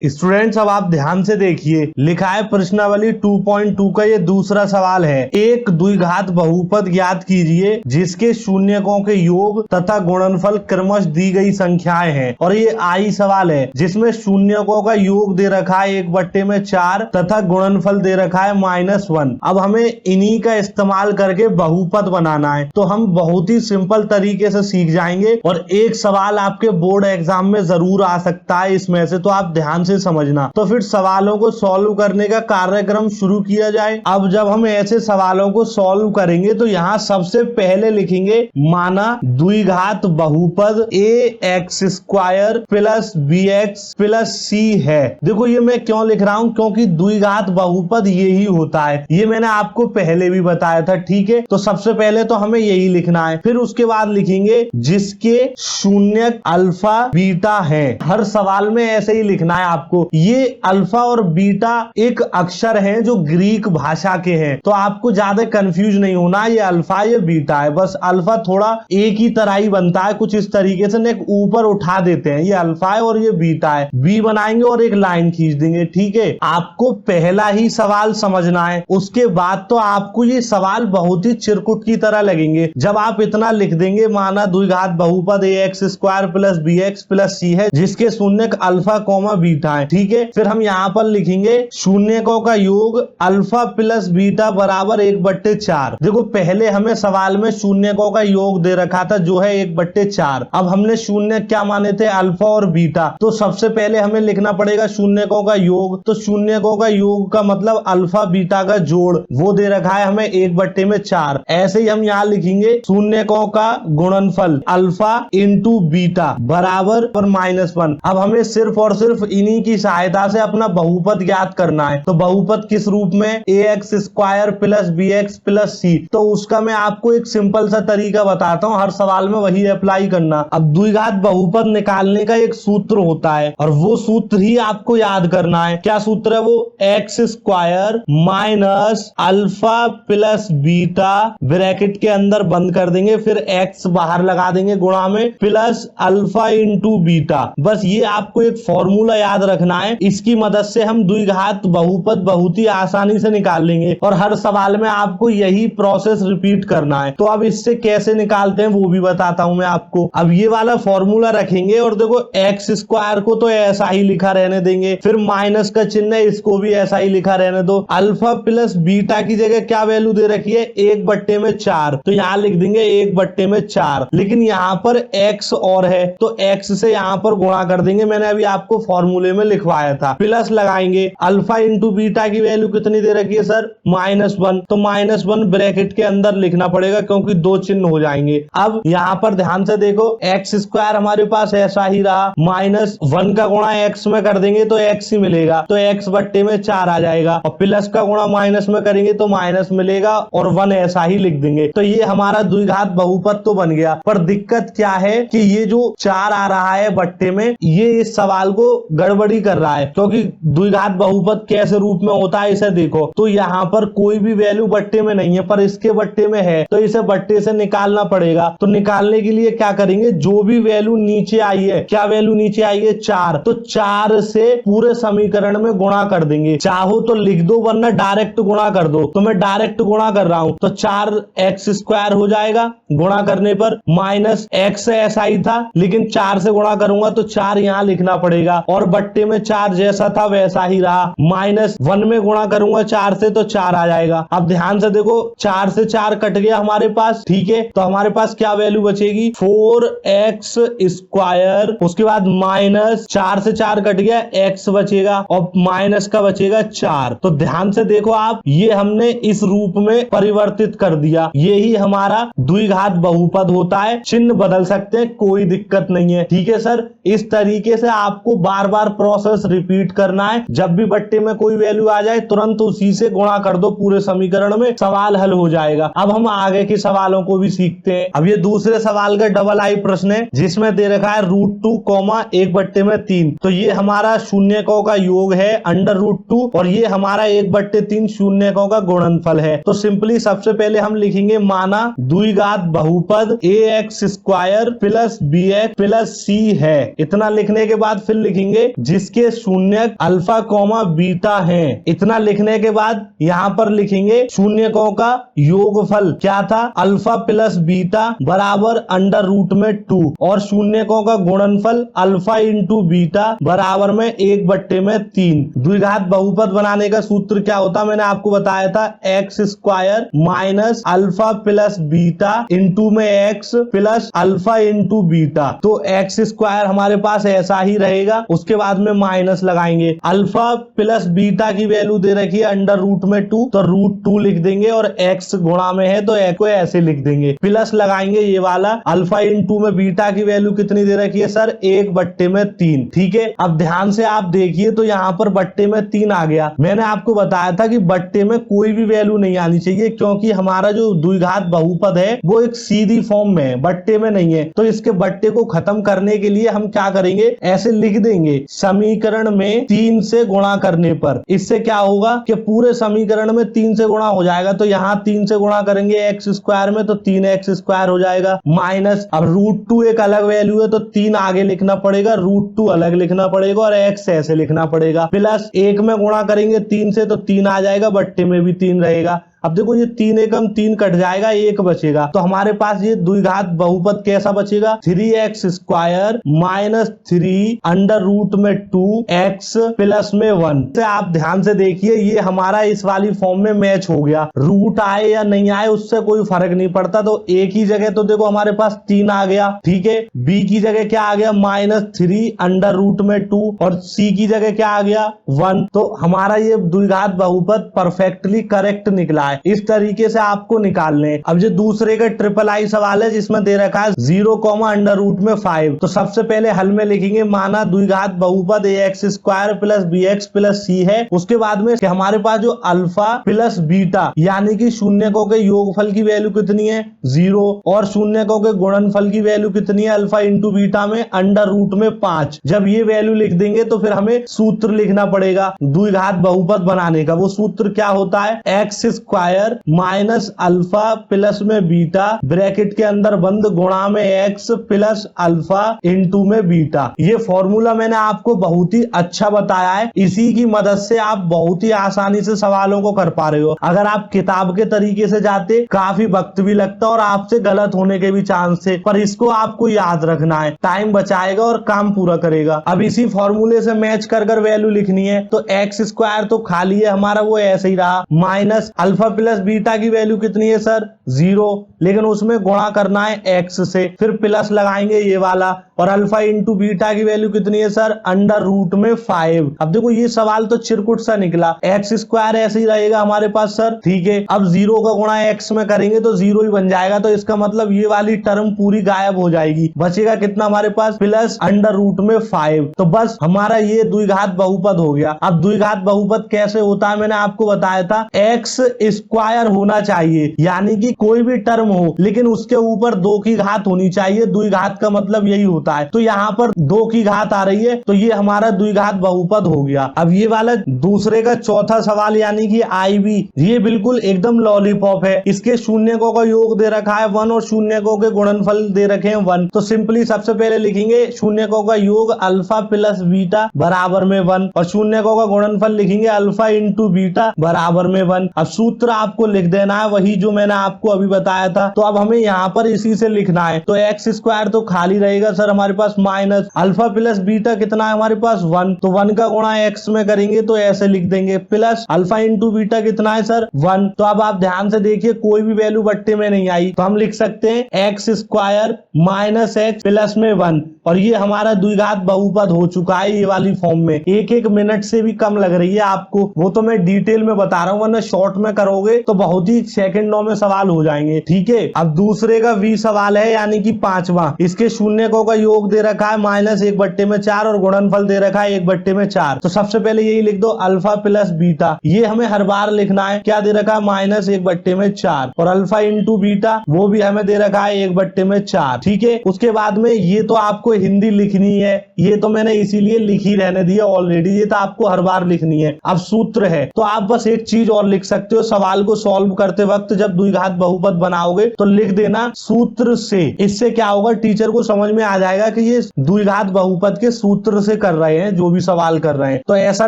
Students अब आप ध्यान से देखिए, लिखा है प्रश्नावली 2.2 का ये दूसरा सवाल है। एक द्विघात बहुपद ज्ञात कीजिए जिसके शून्यकों के योग तथा गुणनफल क्रमश दी गई संख्याएं हैं। और ये आई सवाल है जिसमें शून्यकों का योग दे रखा है 1/4 तथा गुणनफल दे रखा है -1। अब हमें इन्हीं का इस्तेमाल करके बहुपद बनाना है, तो हम बहुत ही सिंपल तरीके से सीख जाएंगे और एक सवाल आपके बोर्ड एग्जाम में जरूर आ सकता है इसमें से, तो आप ध्यान से समझना। तो फिर सवालों को सॉल्व करने का कार्यक्रम शुरू किया जाए। अब जब हम ऐसे सवालों को सॉल्व करेंगे तो यहाँ सबसे पहले लिखेंगे माना द्विघात बहुपद ax² plus bx plus c है। देखो ये मैं क्यों लिख रहा हूँ, क्योंकि द्विघात बहुपद यही होता है, ये मैंने आपको पहले भी बताया था। ठीक है, तो सबसे पहले तो हमें यही लिखना है। फिर उसके बाद लिखेंगे जिसके शून्यक अल्फा बीटा है। हर सवाल में ऐसे ही लिखना है आपको। ये अल्फा और बीटा एक अक्षर हैं जो ग्रीक भाषा के हैं, तो आपको ज्यादा कंफ्यूज नहीं होना ये अल्फा ये बीटा है। बस अल्फा थोड़ा एक ही तरह ही बनता है, कुछ इस तरीके से एक ऊपर उठा देते हैं, ये अल्फा है और ये बीटा है। बी बनाएंगे और एक लाइन खींच देंगे। ठीक है, आपको पहला ही सवाल समझना है, उसके बाद तो आपको ये सवाल बहुत ही चिरकुट की तरह लगेंगे। जब आप इतना लिख देंगे माना द्विघात बहुपद ax² plus bx plus c है जिसके शून्यक अल्फा कॉमा बीटा है। ठीक है, फिर हम यहाँ पर लिखेंगे शून्यकों का योग अल्फा प्लस बीटा बराबर 1/4। देखो पहले हमें सवाल में शून्यकों का योग दे रखा था जो है 1/4। अब हमने शून्य क्या माने थे, अल्फा और बीटा, तो सबसे पहले हमें लिखना पड़ेगा शून्यकों का योग। तो शून्यकों का योग का मतलब अल्फा बीटा का जोड़, वो दे रखा है हमें 1/4। ऐसे ही हम यहाँ लिखेंगे शून्यकों का गुणनफल अल्फा इंटू बीटा बराबर -1। अब हमें सिर्फ और सिर्फ इन्हीं की सहायता से अपना बहुपद ज्ञात करना है। तो बहुपद किस रूप में, ax² plus bx plus c। तो उसका मैं आपको एक सिंपल सा तरीका बताता हूँ, हर सवाल में वही अप्लाई करना। अब द्विघात बहुपद निकालने का एक सूत्र होता है और वो सूत्र ही आपको याद करना है। क्या सूत्र है वो, x² minus alpha plus beta bracket के अंदर बंद कर देंगे, फिर x बाहर लगा देंगे गुणा में प्लस अल्फा इंटू बीटा। बस ये आपको एक फॉर्मूला याद रखना है, इसकी मदद से हम द्विघात बहुपद बहुत ही आसानी से निकाल लेंगे और हर सवाल में आपको यही प्रोसेस रिपीट करना है। तो अब इससे कैसे निकालते हैं वो भी बताता हूं मैं आपको। अब ये वाला फॉर्मूला रखेंगे और देखो x² को तो ऐसा ही लिखा रहने देंगे, फिर माइनस का चिन्ह है इसको भी ऐसा ही लिखा रहने दो। अल्फा प्लस बीटा की जगह क्या वैल्यू दे रखी है, 1/4, तो यहाँ लिख देंगे 1/4। लेकिन यहाँ पर x और है तो x से यहाँ पर गुणा कर देंगे, मैंने अभी आपको फॉर्मूले में लिखवाया था। प्लस लगाएंगे, अल्फा इंटू बीटा की वैल्यू कितनी दे रखी है सर, -1, तो -1 ब्रैकेट के अंदर लिखना पड़ेगा क्योंकि दो चिन्ह हो जाएंगे। अब यहाँ पर ध्यान से देखो x² हमारे पास ऐसा ही रहा, -1 का गुणा x में कर देंगे तो x ही मिलेगा, तो x/4 आ जाएगा और प्लस का गुणा माइनस में करेंगे तो माइनस मिलेगा और 1 ऐसा ही लिख देंगे। तो ये हमारा द्विघात बहुपद तो बन गया। पर दिक्कत क्या है कि ये जो 4 आ रहा है बट्टे में, ये इस सवाल को गड़बड़ी कर रहा है, क्योंकि द्विघात बहुपद कैसे रूप में होता है इसे देखो। तो यहाँ पर कोई भी वैल्यू बट्टे में नहीं है पर इसके बट्टे में है, तो इसे बट्टे से निकालना पड़ेगा। तो निकालने के लिए क्या करेंगे, जो भी वैल्यू नीचे आई है, क्या वैल्यू नीचे आई है 4, तो 4 से पूरे समीकरण में गुणा कर देंगे। चाहो तो लिख दो वरना डायरेक्ट गुणा कर दो, तो मैं डायरेक्ट गुणा कर रहा हूं। तो 4x² हो जाएगा गुणा करने पर, माइनस x ऐसा ही था लेकिन 4 से गुणा करूंगा तो 4 यहाँ लिखना पड़ेगा और बट्टे में 4 जैसा था वैसा ही रहा। -1 में गुणा करूंगा 4 से तो 4 आ जाएगा। अब ध्यान से देखो 4 से 4 कट गया हमारे पास। ठीक है, तो हमारे पास क्या वैल्यू बचेगी, 4x², उसके बाद -4 से 4 कट गया, x बचेगा और माइनस का बचेगा 4। तो ध्यान से देखो आप, ये हमने इस रूप में परिवर्तित कर दिया। यही हमारा द्विघात बहुपद होता है। चिन्ह बदल सकते हैं, कोई दिक्कत नहीं है। ठीक है सर, इस तरीके से आपको बार बार प्रोसेस रिपीट करना है। जब भी बट्टे में कोई वैल्यू आ जाए तुरंत उसी से गुणा कर दो पूरे समीकरण में, सवाल हल हो जाएगा। अब हम आगे के सवालों को भी सीखते हैं। अब ये दूसरे सवाल का डबल आई प्रश्न है जिसमें दे रखा है √2, 1/3। तो ये हमारा शून्यकों का योग है √2 और ये हमारा 1/3 शून्यकों का गुणनफल है। तो सिंपली सबसे पहले हम लिखेंगे माना द्विघात बहुपद ax² plus bx plus c है। इतना लिखने के बाद फिर लिखेंगे जिसके शून्यक अल्फा कॉमा बीटा है। इतना लिखने के बाद यहाँ पर लिखेंगे शून्यकों का योगफल क्या था, अल्फा प्लस बीटा बराबर अंडर रूट में 2 और शून्यकों का गुणनफल अल्फा इंटू बीटा बराबर में 1/3। द्विघात बहुपद बनाने का सूत्र क्या होता मैंने आपको बताया था, x square minus alpha plus beta into में x plus alpha into beta. तो एक्स स्क्वायर हमारे पास ऐसा ही रहेगा, उसके बाद में माइनस लगाएंगे। अल्फा प्लस बीटा की वैल्यू दे रखी है अंडर रूट में 2 तो रूट 2 लिख देंगे और एक्स गुणा में है तो एक्स को ऐसे लिख देंगे। प्लस लगाएंगे ये वाला अल्फा इंटू में बीटा की वैल्यू कितनी दे रखी है सर, 1/3। ठीक है, अब ध्यान से आप देखिए तो यहाँ पर बट्टे में 3 आ गया। मैंने आपको बताया था कि बट्टे में कोई भी वैल्यू नहीं आनी चाहिए क्योंकि हमारा जो द्विघात बहुपद है वो एक सीधी फॉर्म में है, बट्टे में नहीं है। तो इसके बट्टे को खत्म करने के लिए हम क्या करेंगे, ऐसे लिख देंगे समीकरण में 3 से गुणा करने पर। इससे क्या होगा कि पूरे समीकरण में 3 से गुणा हो जाएगा, तो यहाँ 3 से गुणा करेंगे एक्स स्क्वायर में तो 3x स्क्वायर हो जाएगा माइनस, अब रूट 2 एक अलग वैल्यू है तो 3 आगे लिखना पड़ेगा, रूट 2 अलग लिखना पड़ेगा और x ऐसे लिखना पड़ेगा। प्लस 1 में गुणा करेंगे 3 से तो 3 आ जाएगा, बट्टे में भी 3 रहेगा। अब देखो ये 3 एकम 3 कट जाएगा, 1 बचेगा। तो हमारे पास ये द्विघात बहुपद कैसा बचेगा, 3x square minus 3 under root में 2x प्लस में 1। तो आप ध्यान से देखिए ये हमारा इस वाली फॉर्म में मैच हो गया। रूट आए या नहीं आए उससे कोई फर्क नहीं पड़ता। तो a की जगह तो देखो हमारे पास 3 आ गया, ठीक है। b की जगह क्या आ गया, -3 अंडर रूट में 2 और c की जगह क्या आ गया 1। तो हमारा ये द्विघात बहुपद परफेक्टली करेक्ट निकला है। इस तरीके से आपको निकालने। अब जो दूसरे का ट्रिपल आई सवाल है जिसमें दे रखा है 0, अंडर रूट में 5। तो सबसे पहले हल में लिखेंगे माना द्विघात बहुपद ax square plus bx plus c है। उसके बाद में हमारे पास जो अल्फा प्लस बीटा यानी कि शून्यकों के योगफल की वैल्यू कितनी है 0 और शून्यकों के गुणनफल की वैल्यू कितनी है अल्फा इंटू बीटा में अंडर रूट में 5। जब ये वैल्यू लिख देंगे तो फिर हमें सूत्र लिखना पड़ेगा द्विघात बहुपद बनाने का। वो सूत्र क्या होता है, x square minus alpha plus में बीटा ब्रैकेट के अंदर बंद गुणा में एक्स प्लस अल्फा इंटू में बीटा। ये फॉर्मूला मैंने आपको बहुत ही अच्छा बताया है, इसी की मदद से आप बहुत ही आसानी से सवालों को कर पा रहे हो। अगर आप किताब के तरीके से जाते काफी वक्त भी लगता और आपसे गलत होने के भी चांस थे, पर इसको आपको याद रखना है, टाइम बचाएगा और काम पूरा करेगा। अब इसी फॉर्मूले से मैच कर वैल्यू लिखनी है तो एक्स स्क्वायर तो खाली है हमारा, वो ऐसे ही रहा, माइनस अल्फा प्लस बीटा की वैल्यू कितनी है सर 0, लेकिन उसमें गुणा करना है x से, फिर प्लस लगाएंगे ये वाला और अल्फा इंटू बीटा की वैल्यू कितनी है सर अंडर रूट में 5। अब देखो ये सवाल तो चिरकुट सा निकला, एक्स स्क्वायर ऐसे ही रहेगा हमारे पास सर, ठीक है। अब 0 का गुणा x में करेंगे तो 0 ही बन जाएगा, तो इसका मतलब ये वाली टर्म पूरी गायब हो जाएगी। बचेगा कितना हमारे पास प्लस अंडर रूट में 5। तो बस हमारा ये द्विघात बहुपद हो गया। अब द्विघात बहुपद कैसे होता है मैंने आपको बताया था, एक्स स्क्वायर होना चाहिए यानी कि कोई भी टर्म हो लेकिन उसके ऊपर 2 की घात होनी चाहिए। द्विघात का मतलब यही होता है। तो यहाँ पर 2 की घात आ रही है तो ये हमारा द्विघात बहुपद हो गया। अब ये वाला दूसरे का चौथा सवाल यानी कि IB, ये बिल्कुल एकदम लॉलीपॉप है। इसके शून्यकों का योग दे रखा है 1 और शून्यकों के गुणनफल दे रखे हैं 1। तो सिंपली सबसे पहले लिखेंगे शून्यकों का योग अल्फा प्लस बीटा बराबर में 1 और शून्यकों का गुणनफल लिखेंगे अल्फा इंटू बीटा बराबर में 1। अब सूत्र आपको लिख देना है वही जो मैंने आपको अभी बताया था। तो अब हमें यहाँ पर इसी से लिखना है। तो एक्स स्क्वायर तो खाली रहेगा सर हमारे पास, माइनस अल्फा प्लस बीटा कितना है हमारे पास 1, तो 1 का गुणा एक्स में करेंगे तो ऐसे लिख देंगे, प्लस अल्फा इंटू बीटा कितना है सर 1। तो अब आप ध्यान से देखिए कोई भी वैल्यू बट्टे में नहीं आई तो हम लिख सकते हैं x square minus x plus में 1 और ये हमारा द्विघात बहुपद हो चुका है ये वाली फॉर्म में। 1 मिनट से भी कम लग रही है आपको, वो तो मैं डिटेल में बता रहा हूँ, वरना शॉर्ट में करोगे तो बहुत ही सेकंडों में सवाल हो जाएंगे, ठीक है। अब दूसरे का V सवाल है यानी कि 5वां। इसके शून्यकों का योग दे रखा है -1/4 और गुणनफल दे रखा है 1/4। तो सबसे पहले यही लिख दो अल्फा प्लस बीटा, ये हमें हर बार लिखना है। क्या दे रखा है -1/4 और अल्फा इंटू बीटा वो भी हमें दे रखा है 1/4, ठीक है। उसके बाद में ये तो आपको हिंदी लिखनी है, ये तो मैंने इसीलिए लिखी रहने दी है ऑलरेडी, ये तो आपको हर बार लिखनी है। अब सूत्र है तो आप बस एक चीज और लिख सकते हो, सवाल सवाल को सॉल्व करते वक्त जब द्विघात बहुपद बनाओगे तो लिख देना सूत्र से। इससे क्या होगा, टीचर को समझ में आ जाएगा कि ये द्विघात बहुपद के सूत्र से कर रहे हैं जो भी सवाल कर रहे हैं, तो ऐसा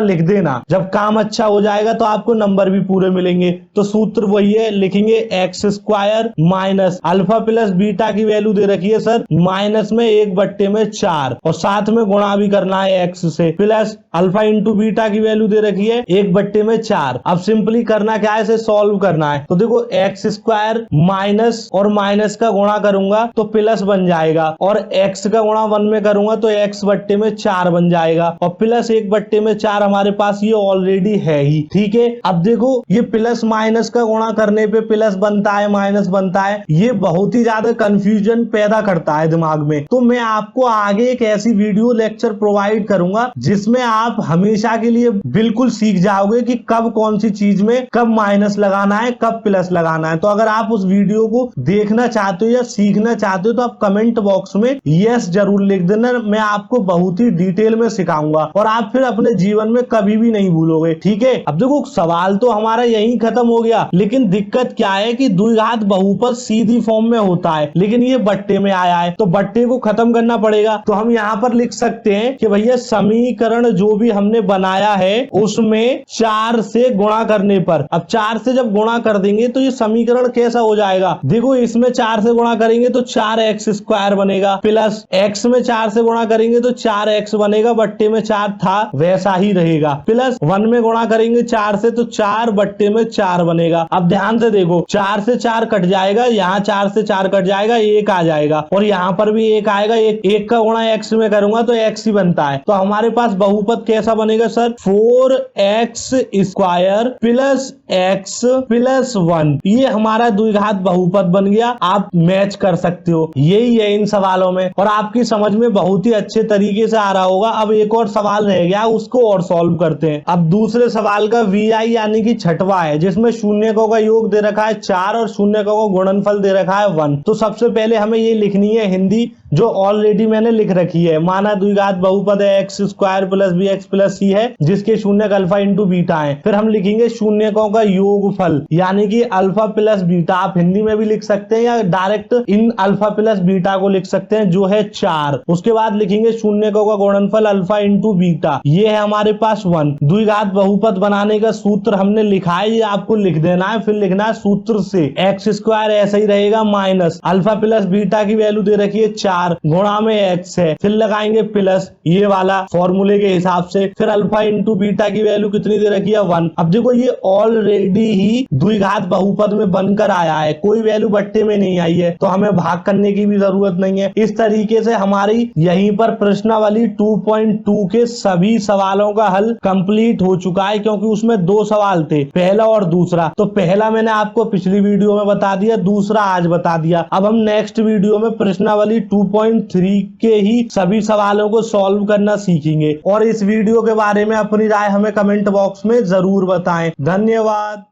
लिख देना। जब काम अच्छा हो जाएगा तो आपको नंबर भी पूरे मिलेंगे। तो सूत्र वही है, लिखेंगे x square minus alpha plus beta की वैल्यू दे रखी है सर माइनस में 1/4 और साथ में गुणा भी करना है एक्स से, प्लस अल्फा इंटू बीटा की वैल्यू दे रखी है 1/4। अब सिंपली करना क्या है, इसे सॉल्व करना है। तो देखो एक्स स्क्वायर माइनस और माइनस का गुणा करूंगा तो प्लस बन जाएगा, और एक्स का गुणा 1 में करूंगा तो x/4 बन जाएगा, और प्लस 1/4 हमारे पास ये ऑलरेडी है ही। ठीक है, अब देखो ये प्लस माइनस का गुणा करने पे प्लस बनता है माइनस बनता है, ये बहुत ही ज्यादा कंफ्यूजन पैदा करता है दिमाग में। तो मैं आपको आगे एक ऐसी वीडियो लेक्चर प्रोवाइड करूंगा जिसमें आप हमेशा के लिए बिल्कुल सीख जाओगे कि कब कौन सी चीज में कब माइनस लगाना है कब प्लस लगाना है। तो अगर आप उस वीडियो को देखना चाहते हो या सीखना चाहते हो तो आप कमेंट बॉक्स में यस जरूर लिख देना, मैं आपको बहुत ही डिटेल में सिखाऊंगा और आप फिर अपने जीवन में कभी भी नहीं भूलोगे। ठीक है, अब देखो सवाल तो हमारा यही खत्म हो गया, लेकिन दिक्कत क्या है कि द्विघात बहुपद सीधी फॉर्म में होता है लेकिन ये बट्टे में आया है, तो बट्टे को खत्म करना पड़ेगा। तो हम यहाँ पर लिख सकते हैं कि भैया समीकरण जो भी हमने बनाया है उसमें 4 से गुणा करने पर, अब 4 से जब गुणा कर देंगे तो ये समीकरण कैसा हो जाएगा, देखो इसमें 4 से गुणा करेंगे तो 4x² बनेगा, प्लस x में 4 से गुणा करेंगे तो 4x बनेगा, बट्टे में 4 था वैसा ही रहेगा, प्लस 1 में गुणा करेंगे 4 से तो 4/4 बनेगा। अब ध्यान से देखो 4 से 4 कट जाएगा, यहाँ 4 से 4 कट जाएगा, 1 आ जाएगा और यहाँ पर भी 1 आएगा, एक का गुणा x में करूंगा तो x ही बनता है। तो हमारे पास बहुपद कैसा बनेगा sir, 4x² plus x plus 1, ये हमारा द्विघात बहुपद बन गया। आप मैच कर सकते हो, यही है इन सवालों में और आपकी समझ में बहुत ही अच्छे तरीके से आ रहा होगा। अब एक और सवाल रह गया, उसको और सॉल्व करते हैं। अब दूसरे सवाल का VI यानी कि छठवां है जिसमें शून्यकों का योग दे रखा है 4 और शून्यकों का गुणनफल दे रखा है 1। तो सबसे पहले हमें ये लिखनी है हिंदी जो ऑलरेडी मैंने लिख रखी है, माना द्विघात बहुपद है x² plus bx plus c है जिसके शून्यक अल्फा इंटू बीटा है। फिर हम लिखेंगे शून्यकों का योगफल यानी कि अल्फा प्लस बीटा, आप हिंदी में भी लिख सकते हैं या डायरेक्ट इन अल्फा प्लस बीटा को लिख सकते हैं जो है 4। उसके बाद लिखेंगे शून्यकों का गुणनफल अल्फा इंटू बीटा, ये है हमारे पास 1। द्विघात बहुपद बनाने का सूत्र हमने लिखा है, ये आपको लिख देना है। फिर लिखना है सूत्र से x² ऐसा ही रहेगा माइनस अल्फा प्लस बीटा की वैल्यू दे रखी है 4 गुणा में x है, फिर लगाएंगे प्लस ये वाला फॉर्मूले के हिसाब से, फिर अल्फा इंटू बीटा की वैल्यू कितनी दे रखी है 1। अब देखो ये ऑलरेडी ही द्विघात बहुपद में बनकर आया है, कोई वैल्यू बट्टे में नहीं आई है तो हमें भाग करने की भी जरूरत नहीं है। इस तरीके से हमारी यहीं पर प्रश्नावली 2.2 के सभी सवालों का हल कंप्लीट हो चुका है क्योंकि उसमें 2 सवाल थे, पहला और दूसरा। तो पहला मैंने आपको पिछली वीडियो में बता दिया, दूसरा आज बता दिया। अब हम नेक्स्ट वीडियो में प्रश्नावली 2.3 के ही सभी सवालों को सॉल्व करना सीखेंगे और इस वीडियो के बारे में अपनी राय हमें कमेंट बॉक्स में जरूर बताएं। धन्यवाद।